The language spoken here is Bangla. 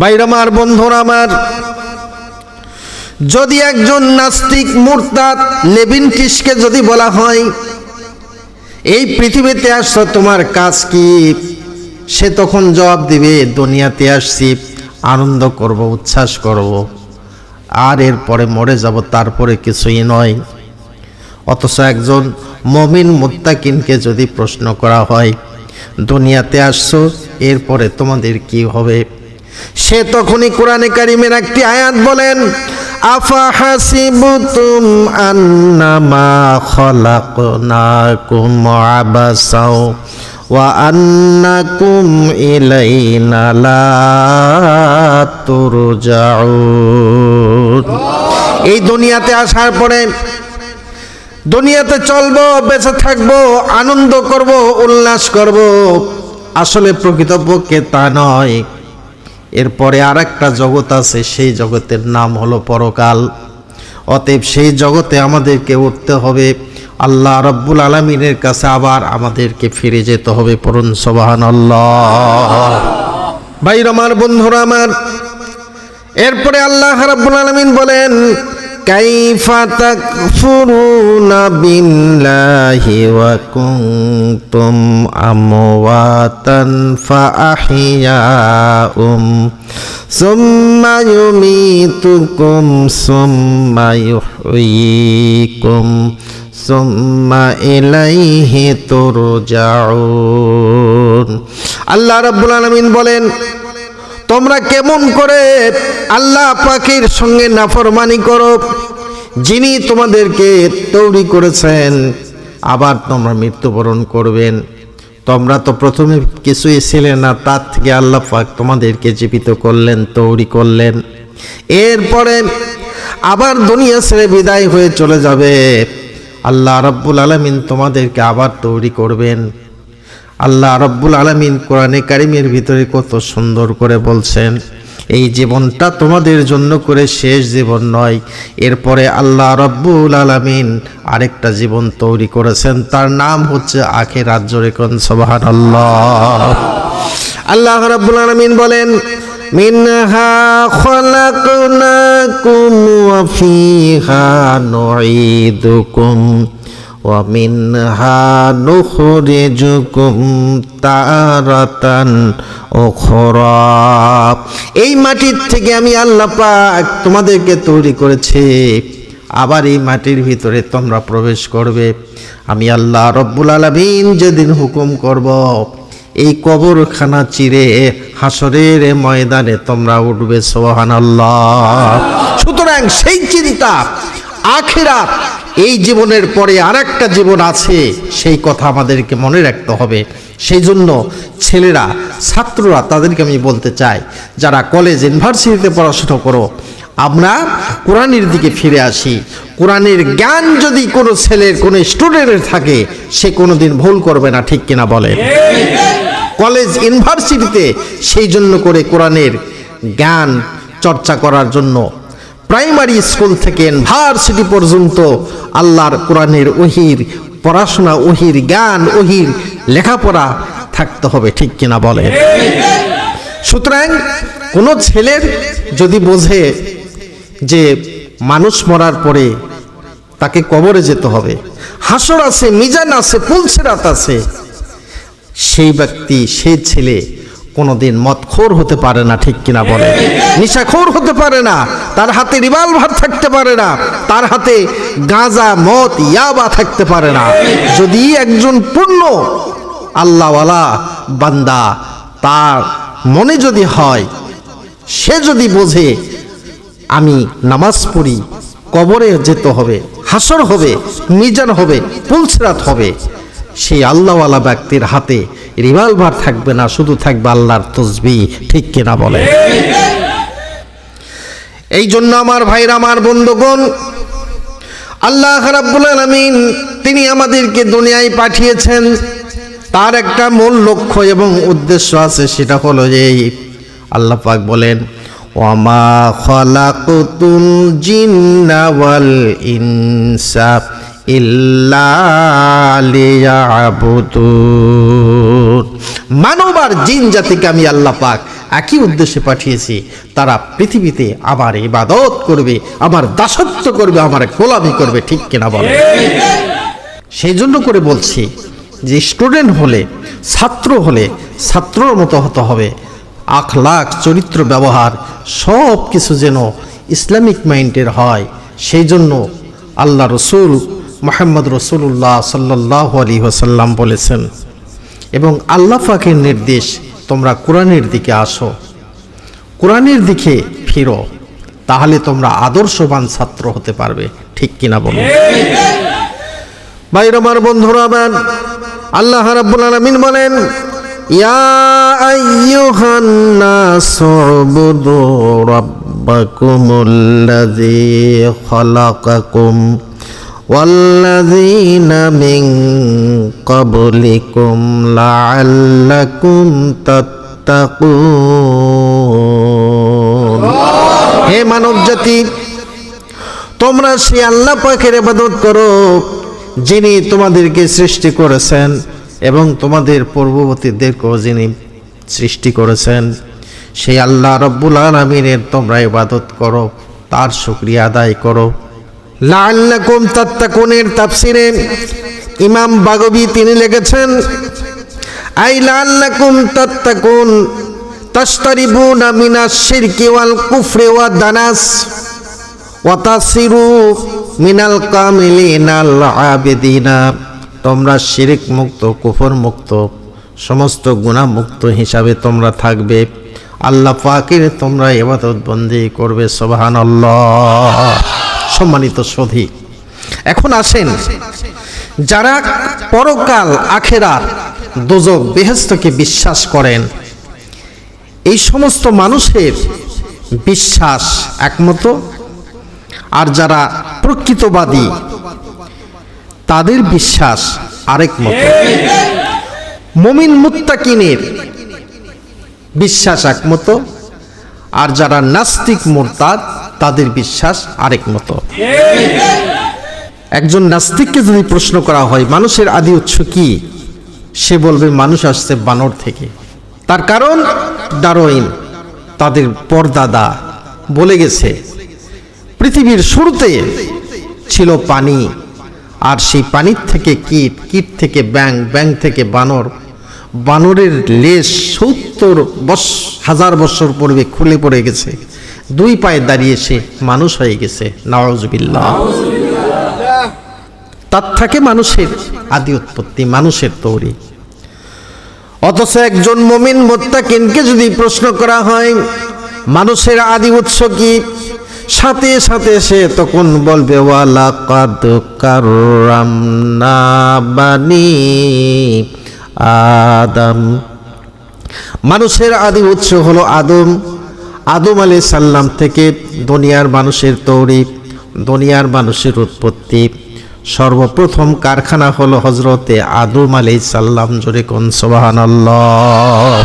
ভাইরা আমার, বন্ধুরা আমার, যদি একজন নাস্তিক মুরতাদ লেভিনটিসকে যদি বলা হয় এই পৃথিবীতে আসছো তোমার কাজ কি, সে তখন জবাব দিবে দুনিয়াতে আসছি আনন্দ করব, উচ্ছ্বাস করব, আর এরপরে মরে যাব, তারপরে কিছুই নয়। অথচ একজন মুমিন মুত্তাকিনকে যদি প্রশ্ন করা হয় দুনিয়াতে আসছো এরপরে তোমাদের কি হবে, সে তখনই কোরআনে কারিমের একটি আয়াত বলেন, আফা হাসিবতুম আন্নামা খলাকনাকুম আবাসাও ওয়া আন্নাকুম ইলাইনা লা তুরজাউন। এই দুনিয়াতে আসার পরে দুনিয়াতে চলবো, বেঁচে থাকবো, আনন্দ করব, উল্লাস করব, আসলে প্রকৃতপক্ষে তা নয়। এরপরে আর একটা জগৎ আছে, সেই জগতের নাম হলো পরকাল। অতএব সেই জগতে আমাদেরকে উঠতে হবে, আল্লাহ রাব্বুল আলামিনের কাছে আবার আমাদেরকে ফিরে যেতে হবে। পড়ুন সুবহানাল্লাহ। ভাইরা আমার, বন্ধুরা আমার, এরপরে আল্লাহ রাব্বুল আলামিন বলেন, কাইফা তাকফুরুনা বিল্লাহি ওয়া কুনতুম আমওয়াতান ফাআহইয়াউম সুম্মা ইউমীতুকুম সুম্মা ইউহয়ীকুম সুম্মা ইলাইহি তুরজাউন। আল্লাহ রাব্বুল আলামিন বলেন, তোমরা কেমন করে আল্লাহ পাকের সঙ্গে নাফরমানি করো, যিনি তোমাদেরকে তৈরি করেছেন, আবার তোমরা মৃত্যুবরণ করবেন। তোমরা তো প্রথমে কিছুই ছিলে না, তার থেকে আল্লাহ পাক তোমাদেরকে জীবিত করলেন, তৈরি করলেন, এরপরে আবার দুনিয়া ছেড়ে বিদায় হয়ে চলে যাবে। আল্লাহ রাব্বুল আলামিন তোমাদেরকে আবার তৈরি করবেন। আল্লাহ রাব্বুল আলামিন কোরআনে কারিমের ভিতরে কত সুন্দর করে বলছেন, এই জীবনটা তোমাদের জন্য করে শেষ জীবন নয়, এরপরে আল্লাহ রাব্বুল আলামিন আরেকটা জীবন তৈরি করেছেন, তার নাম হচ্ছে আখিরাত। জোরে কোন সুবহানাল্লাহ। আল্লাহ রাব্বুল আলামিন বলেন, মিনহা খলাকনাকুম ওয়া ফিহা নুঈদুকুম ওয়া মিনহা নুখরিজুকুম তারাতান উখরা। এই মাটির থেকে আমি আল্লাহ পাক তোমাদেরকে তৈরি করেছি, আবার এই মাটির ভিতরে তোমরা প্রবেশ করবে। আমি আল্লাহ রব্বুল আলামিন যেদিন হুকুম করব, এই কবরখানা চিরে হাসরের ময়দানে তোমরা উঠবে। সুবহানাল্লাহ। সুতরাং সেই চিন্তা, আখিরাত, এই জীবনের পরে আরেকটা জীবন আছে, সেই কথা আমাদেরকে মনে রাখতে হবে। সেই জন্য ছেলেরা, ছাত্ররা, তাদেরকে আমি বলতে চাই, যারা কলেজ ইউনিভার্সিটিতে পড়াশোনা করো, আমরা কোরআনের দিকে ফিরে আসি। কোরআনের জ্ঞান যদি কোনো ছেলের, কোনো স্টুডেন্টের থাকে, সে কোনোদিন ভুল করবে না, ঠিক কিনা বলে? কলেজ ইউনিভার্সিটিতে সেই জন্য করে কোরআনের জ্ঞান চর্চা করার জন্য প্রাইমারি স্কুল থেকে ইউনিভার্সিটি পর্যন্ত আল্লাহর কোরআনের ওহির পড়াশোনা, ওহির জ্ঞান, ওহির লেখাপড়া থাকতে হবে, ঠিক কিনা বলে? সুতরাং কোনো ছেলের যদি বোঝে যে মানুষ মরার পরে তাকে কবরে যেতে হবে, হাসর আছে, মিজান আছে, পুলসিরাত আছে, সেই ব্যক্তি, সেই ছেলে কোনোদিন মদখোর হতে পারে না, ঠিক কিনা বলে? নিশাখোর হতে পারে না, তার হাতে রিভলভার থাকতে পারে না, তার হাতে গাঁজা, মদ, ইয়াবা থাকতে পারে না। যদি একজন পূর্ণ আল্লাহওয়ালা বান্দা, তার মনে যদি হয়, সে যদি বোঝে আমি নামাজ পড়ি, কবরে যেতে হবে, হাসর হবে, মিজান হবে, পুলসিরাত হবে, সেই আল্লাহওয়ালা ব্যক্তির হাতে রিভলভার থাকবে না, শুধু থাকবে আল্লাহর তসবিহ, ঠিক কিনা বলে? এই জন্য আমার ভাইরা, আমার বন্ধুগণ, আল্লাহ রাব্বুল আলামিন তিনি আমাদেরকে দুনিয়ায় পাঠিয়েছেন, তার একটা মূল লক্ষ্য এবং উদ্দেশ্য আছে, সেটা হলো যে আল্লাহ পাক বলেন, ওয়ামা খালাকতুল জিন্না ওয়াল ইনসা ইল্লা লিয়াবুদুন। মানব আর জিন জাতিকে আমি আল্লাহ পাক একই উদ্দেশ্যে পাঠিয়েছি, তারা পৃথিবীতে আমার ইবাদত করবে, আমার দাসত্ব করবে, আমার গোলামি করবে। ঠিক কিনা বলে? সেই জন্য করে বলছি যে স্টুডেন্ট হলে, ছাত্র হলে ছাত্রর মতো হতে হবে। আখলাক, চরিত্র, ব্যবহার সব কিছু যেন ইসলামিক মাইন্ডের হয়। সেই জন্য আল্লাহ রসুল মুহাম্মদ রাসূলুল্লাহ সাল্লাল্লাহু আলাইহি ওয়াসাল্লাম বলেছেন, এবং আল্লাহ পাকের নির্দেশ, তোমরা কোরআনের দিকে আসো, কোরআনের দিকে ফিরো, তাহলে তোমরা আদর্শবান ছাত্র হতে পারবে। ঠিক কিনা বলো? ভাইরা আমার, বন্ধুরা আমার, আল্লাহ রাব্বুল আলামিন বলেন, ইয়া আইয়ুহান নাসু উবুদু রাব্বাকুমুল্লাযী খালাকাকুম ওয়াল্লাযীনা মিন ক্বাবলিকুম লাআল্লাকুম তাত্তাকুন। হে মানব জাতি, তোমরা সেই আল্লাহ পাকের ইবাদত করো যিনি তোমাদেরকে সৃষ্টি করেছেন এবং তোমাদের পূর্ববর্তীদেরকেও যিনি সৃষ্টি করেছেন। সেই আল্লাহ রব্বুল আলামিনের তোমরা ইবাদত করো, তার শুকরিয়া আদায় করো। লাআল্লাকুম তাত্তাকুনের তাফসিরে ইমাম বাগবী তিনি লিখেছেন, আই লাআল্লাকুম তাত্তাকুন তাশতারিবুনা মিনাশ শিরকি ওয়াল কুফরি ওয়াদ দানাস ওয়া তাসিরু মিনাল কামিলিনাল আবিদিনা। তোমরা শিরক মুক্ত, কুফর মুক্ত, সমস্ত গুনাহ মুক্ত হিসাবে তোমরা থাকবে, আল্লাহ পাকের তোমরা ইবাদত বন্দি করবে। সুবহানাল্লাহ। সম্মানিত সুধী, এখন আসেন, যারা পরকাল, আখিরাত, দোজখ, বেহেশতকে বিশ্বাস করেন, এই সমস্ত মানুষের বিশ্বাস একমত। আর যারা প্রকৃতবাদী, তাদের বিশ্বাস আরেক মতো। মুমিন মুত্তাকিনের বিশ্বাস একমত, আর যারা নাস্তিক মুরতাদ, তাদের বিশ্বাস আরেক মতো। একজন নাস্তিককে যদি প্রশ্ন করা হয় মানুষের আদি উৎস কি, সে বলবে মানুষ আসছে বানর থেকে। তার কারণ ডারউইন, তাদের পরদাদা বলে গেছে পৃথিবীর শুরুতে ছিল পানি, আর সেই পানির থেকে কীট, কীট থেকে ব্যাঙ, ব্যাঙ থেকে বানর, বানরের লেজ 70,000 বছর পূর্বে খুলে পড়ে গেছে, 2 পায়ে দাঁড়িয়ে সে মানুষ হয়ে গেছে। নাউজুবিল্লাহ। তার থেকে মানুষের আদি উৎপত্তি, মানুষের তৈরি। অথচ একজন মুমিন মুত্তাকিনকে যদি প্রশ্ন করা হয় মানুষের আদি উৎস কি, সাথে সাথে সে তখন বলবে ওয়ালাকাদ কাররামনা বানি আদম। মানুষের আদি উৎস হলো আদম। আদম আলাইহিস সালাম থেকে দুনিয়ার মানুষের তৈরি, দুনিয়ার মানুষের উৎপত্তি। সর্বপ্রথম কারখানা হলো হযরতে আদম আলাইহিস সালাম। জোরে কোন সুবহানাল্লাহ।